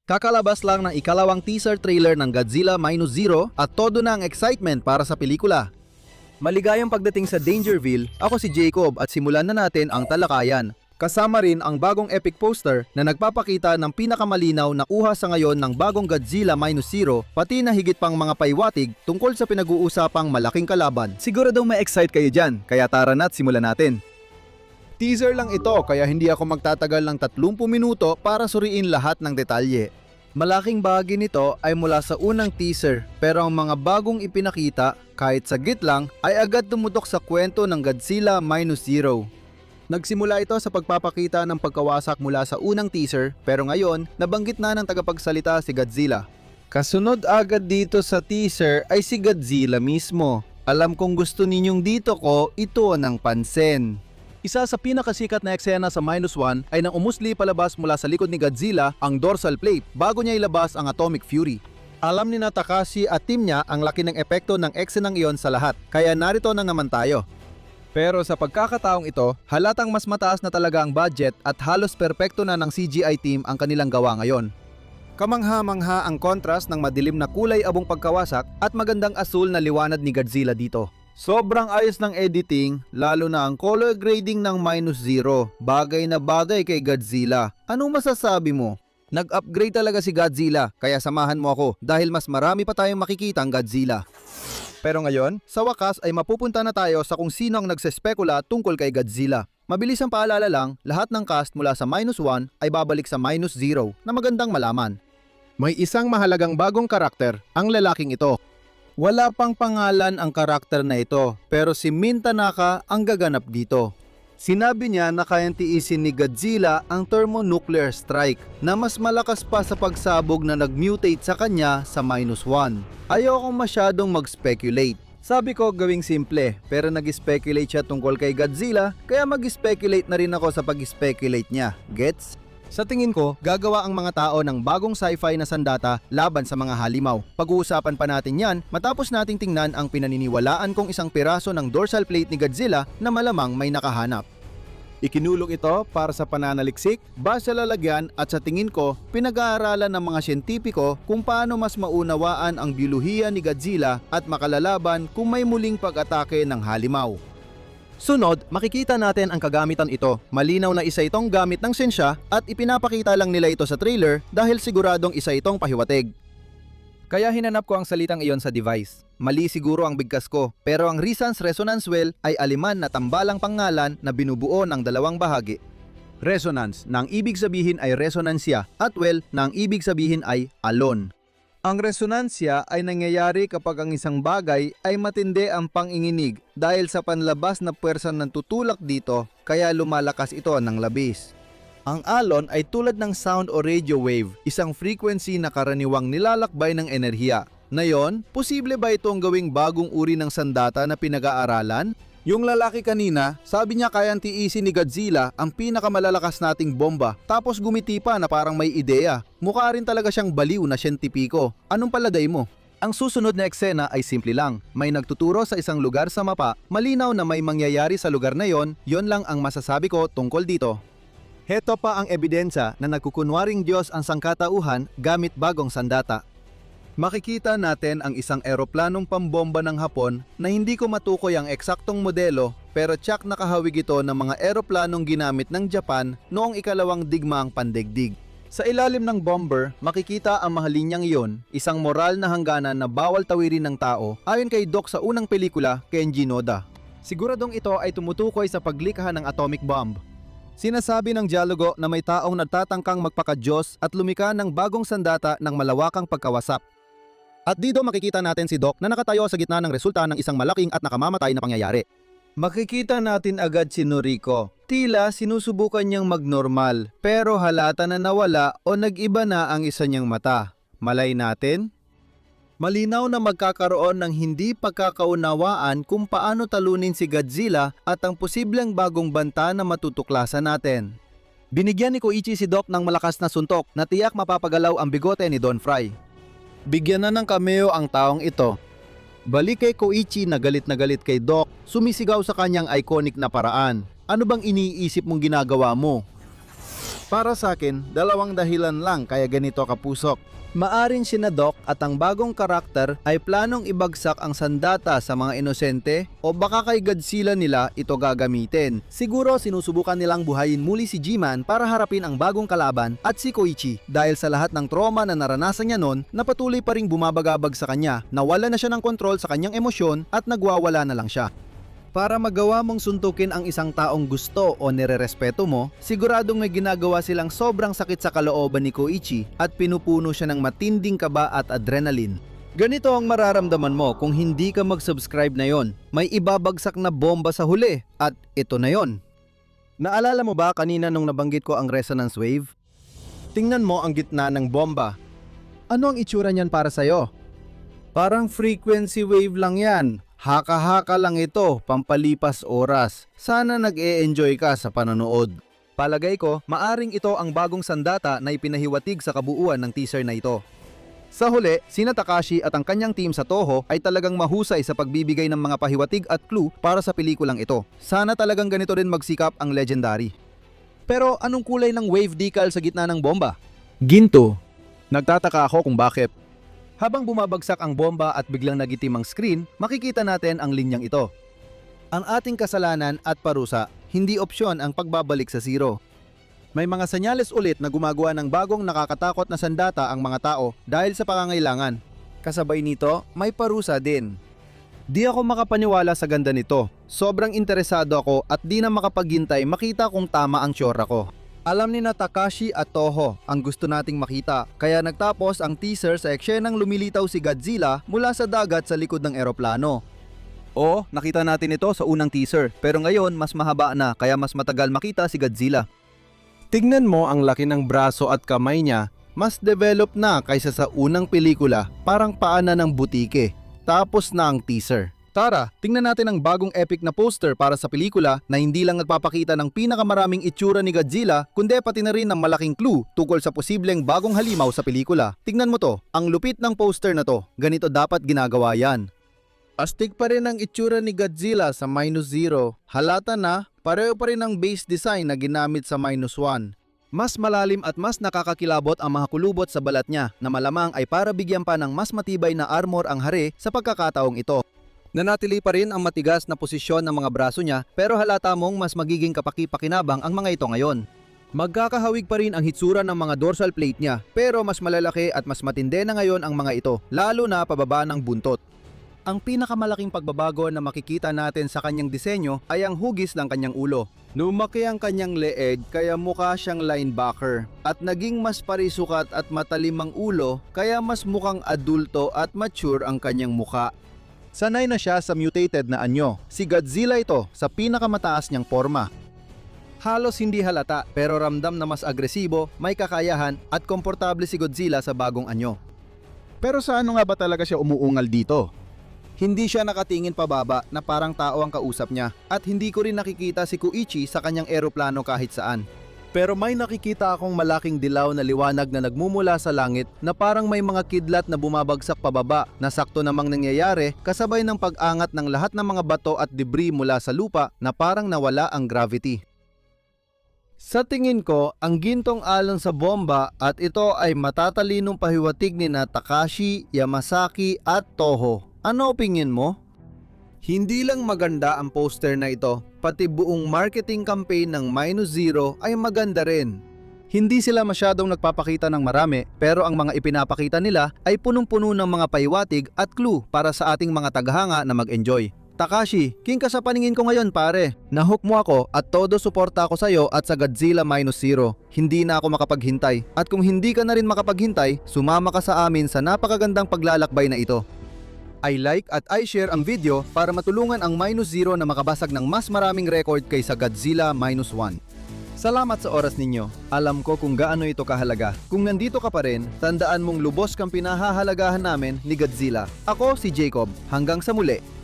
Kakalabas lang ng ikalawang teaser trailer ng Godzilla Minus Zero at todo na ang excitement para sa pelikula. Maligayang pagdating sa Dangerville, ako si Jacob at simulan na natin ang talakayan. Kasama rin ang bagong epic poster na nagpapakita ng pinakamalinaw na kuha sa ngayon ng bagong Godzilla Minus Zero, pati na higit pang mga paiwatig tungkol sa pinag-uusapang malaking kalaban. Siguradong ma-excite kayo dyan, kaya tara na't simulan natin. Teaser lang ito kaya hindi ako magtatagal ng 30 minuto para suriin lahat ng detalye. Malaking bahagi nito ay mula sa unang teaser pero ang mga bagong ipinakita kahit saglit lang ay agad tumutok sa kwento ng Godzilla Minus Zero. Nagsimula ito sa pagpapakita ng pagkawasak mula sa unang teaser pero ngayon nabanggit na ng tagapagsalita si Godzilla. Kasunod agad dito sa teaser ay si Godzilla mismo. Alam kong gusto ninyong dito ko ito ng pansin. Isa sa pinakasikat na eksena sa Minus One ay nang umusli palabas mula sa likod ni Godzilla ang dorsal plate bago niya ilabas ang Atomic Fury. Alam ni Takashi at team niya ang laki ng epekto ng eksenang iyon sa lahat, kaya narito na naman tayo. Pero sa pagkakataong ito, halatang mas mataas na talaga ang budget at halos perpekto na ng CGI team ang kanilang gawa ngayon. Kamangha-mangha ang contrast ng madilim na kulay abong pagkawasak at magandang asul na liwanag ni Godzilla dito. Sobrang ayos ng editing, lalo na ang color grading ng Minus Zero. Bagay na bagay kay Godzilla. Anong masasabi mo? Nag-upgrade talaga si Godzilla, kaya samahan mo ako dahil mas marami pa tayong makikitang Godzilla. Pero ngayon, sa wakas ay mapupunta na tayo sa kung sino ang nagsespekula tungkol kay Godzilla. Mabilis ang paalala lang, lahat ng cast mula sa Minus One ay babalik sa Minus Zero na magandang malaman. May isang mahalagang bagong karakter, ang lalaking ito. Wala pang pangalan ang karakter na ito, pero si Min Tanaka ang gaganap dito. Sinabi niya na kayang tiisin ni Godzilla ang thermonuclear strike na mas malakas pa sa pagsabog na nag-mutate sa kanya sa Minus One. Ayokong masyadong mag-speculate. Sabi ko gawing simple, pero nag-speculate siya tungkol kay Godzilla, kaya mag-speculate na rin ako sa pag-speculate niya. Gets? Sa tingin ko, gagawa ang mga tao ng bagong sci-fi na sandata laban sa mga halimaw. Pag-uusapan pa natin yan matapos nating tingnan ang pinaniniwalaan kong isang piraso ng dorsal plate ni Godzilla na malamang may nakahanap. Ikinulong ito para sa pananaliksik, base sa lalagyan at sa tingin ko, pinag-aaralan ng mga siyentipiko kung paano mas maunawaan ang biolohiya ni Godzilla at makalalaban kung may muling pag-atake ng halimaw. Sunod, makikita natin ang kagamitan ito. Malinaw na isa itong gamit ng sensya at ipinapakita lang nila ito sa trailer dahil siguradong isa itong pahiwatig. Kaya hinanap ko ang salitang iyon sa device. Mali siguro ang bigkas ko, pero ang Resonance Resonance Well ay aliman na tambalang pangalan na binubuo ng dalawang bahagi. Resonance na ang ibig sabihin ay resonansya at well na ang ibig sabihin ay alon. Ang resonansya ay nangyayari kapag ang isang bagay ay matindi ang panginginig dahil sa panlabas na puwersa ng tutulak dito kaya lumalakas ito ng labis. Ang alon ay tulad ng sound o radio wave, isang frequency na karaniwang nilalakbay ng enerhiya. Ngayon, posible ba itong gawing bagong uri ng sandata na pinag-aaralan? Yung lalaki kanina, sabi niya kayang tiisin ni Godzilla ang pinakamalalakas nating bomba tapos gumiti pa na parang may ideya. Mukha rin talaga siyang baliw na siyentipiko. Anong palagay mo? Ang susunod na eksena ay simple lang. May nagtuturo sa isang lugar sa mapa, malinaw na may mangyayari sa lugar na yon lang ang masasabi ko tungkol dito. Heto pa ang ebidensya na nagkukunwaring Diyos ang sangkatauhan gamit bagong sandata. Makikita natin ang isang eroplanong pambomba ng Hapon na hindi ko matukoy ang eksaktong modelo pero tsak nakahawig ito ng mga eroplanong ginamit ng Japan noong ikalawang digmaang pandaigdig. Sa ilalim ng bomber, makikita ang mga linyang iyon, isang moral na hangganan na bawal tawirin ng tao ayon kay Doc sa unang pelikula, Kenji Noda. Siguradong ito ay tumutukoy sa paglikha ng atomic bomb. Sinasabi ng dialogo na may taong nagtatangkang magpaka-Diyos at lumika ng bagong sandata ng malawakang pagkawasap. At dito makikita natin si Doc na nakatayo sa gitna ng resulta ng isang malaking at nakamamatay na pangyayari. Makikita natin agad si Noriko. Tila sinusubukan niyang magnormal pero halata na nawala o nag-iba na ang isa niyang mata. Malay natin? Malinaw na magkakaroon ng hindi pagkakaunawaan kung paano talunin si Godzilla at ang posibleng bagong banta na matutuklasan natin. Binigyan ni Koichi si Doc ng malakas na suntok na tiyak mapapagalaw ang bigote ni Don Fry. Bigyan na ng cameo ang taong ito. Balik kay Koichi na galit kay Doc, sumisigaw sa kanyang iconic na paraan. Ano bang iniisip mong ginagawa mo? Para sa akin, dalawang dahilan lang kaya ganito kapusok. Maaring sinadok at ang bagong karakter ay planong ibagsak ang sandata sa mga inosente o baka kay Godzilla nila ito gagamitin. Siguro sinusubukan nilang buhayin muli si G-Man para harapin ang bagong kalaban at si Koichi dahil sa lahat ng trauma na naranasan niya noon na patuloy pa ring bumabagabag sa kanya, nawala na siya ng kontrol sa kanyang emosyon at nagwawala na lang siya. Para magawa mong suntukin ang isang taong gusto o nirerespeto mo, siguradong may ginagawa silang sobrang sakit sa kalooban ni Koichi at pinupuno siya ng matinding kaba at adrenaline. Ganito ang mararamdaman mo kung hindi ka mag-subscribe na yon. May ibabagsak na bomba sa huli at ito na yon. Naalala mo ba kanina nung nabanggit ko ang resonance wave? Tingnan mo ang gitna ng bomba. Ano ang itsura niyan para sa'yo? Parang frequency wave lang yan. Haka-haka lang ito, pampalipas oras. Sana nag-e-enjoy ka sa panonood. Palagay ko, maaring ito ang bagong sandata na ipinahiwatig sa kabuuan ng teaser na ito. Sa huli, sina Takashi at ang kanyang team sa Toho ay talagang mahusay sa pagbibigay ng mga pahiwatig at clue para sa pelikulang ito. Sana talagang ganito rin magsikap ang Legendary. Pero anong kulay ng wave decal sa gitna ng bomba? Ginto. Nagtataka ako kung bakit. Habang bumabagsak ang bomba at biglang nagitim ang screen, makikita natin ang linyang ito. Ang ating kasalanan at parusa, hindi opsyon ang pagbabalik sa zero. May mga senyales ulit na gumagawa ng bagong nakakatakot na sandata ang mga tao dahil sa pangangailangan. Kasabay nito, may parusa din. Di ako makapaniwala sa ganda nito. Sobrang interesado ako at di na makapaghintay makita kung tama ang tsura ko. Alam ni na Takashi at Toho ang gusto nating makita, kaya nagtapos ang teaser sa eksenang lumilitaw si Godzilla mula sa dagat sa likod ng eroplano. Oo, nakita natin ito sa unang teaser, pero ngayon mas mahaba na kaya mas matagal makita si Godzilla. Tignan mo ang laki ng braso at kamay niya, mas develop na kaysa sa unang pelikula, parang paanan ng butike. Tapos na ang teaser. Tara, tingnan natin ang bagong epic na poster para sa pelikula na hindi lang nagpapakita ng pinakamaraming itsura ni Godzilla kundi pati na rin ng malaking clue tungkol sa posibleng bagong halimaw sa pelikula. Tingnan mo to, ang lupit ng poster na to, ganito dapat ginagawa yan. Astig pa rin ang itsura ni Godzilla sa -0. Halata na, pareho pa rin ang base design na ginamit sa -1. Mas malalim at mas nakakakilabot ang mga kulubot sa balat niya na malamang ay para bigyan pa ng mas matibay na armor ang hari sa pagkakataong ito. Nanatili pa rin ang matigas na posisyon ng mga braso niya pero halata mong mas magiging kapaki-pakinabang ang mga ito ngayon. Magkakahawig pa rin ang hitsura ng mga dorsal plate niya pero mas malalaki at mas matindi na ngayon ang mga ito, lalo na pababa ng buntot. Ang pinakamalaking pagbabago na makikita natin sa kanyang disenyo ay ang hugis ng kanyang ulo. Lumaki ang kanyang leeg kaya mukha siyang linebacker at naging mas parisukat at matalim ang ulo kaya mas mukhang adulto at mature ang kanyang mukha. Sanay na siya sa mutated na anyo. Si Godzilla ito sa pinakamataas niyang forma. Halos hindi halata pero ramdam na mas agresibo, may kakayahan at komportable si Godzilla sa bagong anyo. Pero sa ano nga ba talaga siya umuungal dito? Hindi siya nakatingin pababa na parang tao ang kausap niya at hindi ko rin nakikita si Koichi sa kanyang eroplano kahit saan. Pero may nakikita akong malaking dilaw na liwanag na nagmumula sa langit na parang may mga kidlat na bumabagsak pababa na sakto namang nangyayari kasabay ng pag-angat ng lahat ng mga bato at debris mula sa lupa na parang nawala ang gravity. Sa tingin ko, ang gintong alon sa bomba at ito ay matatalinong pahiwatig ni na Takashi, Yamasaki at Toho. Ano opinion mo? Hindi lang maganda ang poster na ito, pati buong marketing campaign ng -0 ay maganda rin. Hindi sila masyadong nagpapakita ng marami pero ang mga ipinapakita nila ay punong-puno ng mga pahiwatig at clue para sa ating mga taghanga na mag-enjoy. Takashi, king ka sa paningin ko ngayon pare. Nahook mo ako at todo suporta ako sa'yo at sa Godzilla -0. Hindi na ako makapaghintay. At kung hindi ka na rin makapaghintay, sumama ka sa amin sa napakagandang paglalakbay na ito. I like at I share ang video para matulungan ang -0 na makabasag ng mas maraming record kaysa Godzilla -1. Salamat sa oras ninyo. Alam ko kung gaano ito kahalaga. Kung nandito ka pa rin, tandaan mong lubos kang pinahahalagahan namin ni Godzilla. Ako si Jacob. Hanggang sa muli.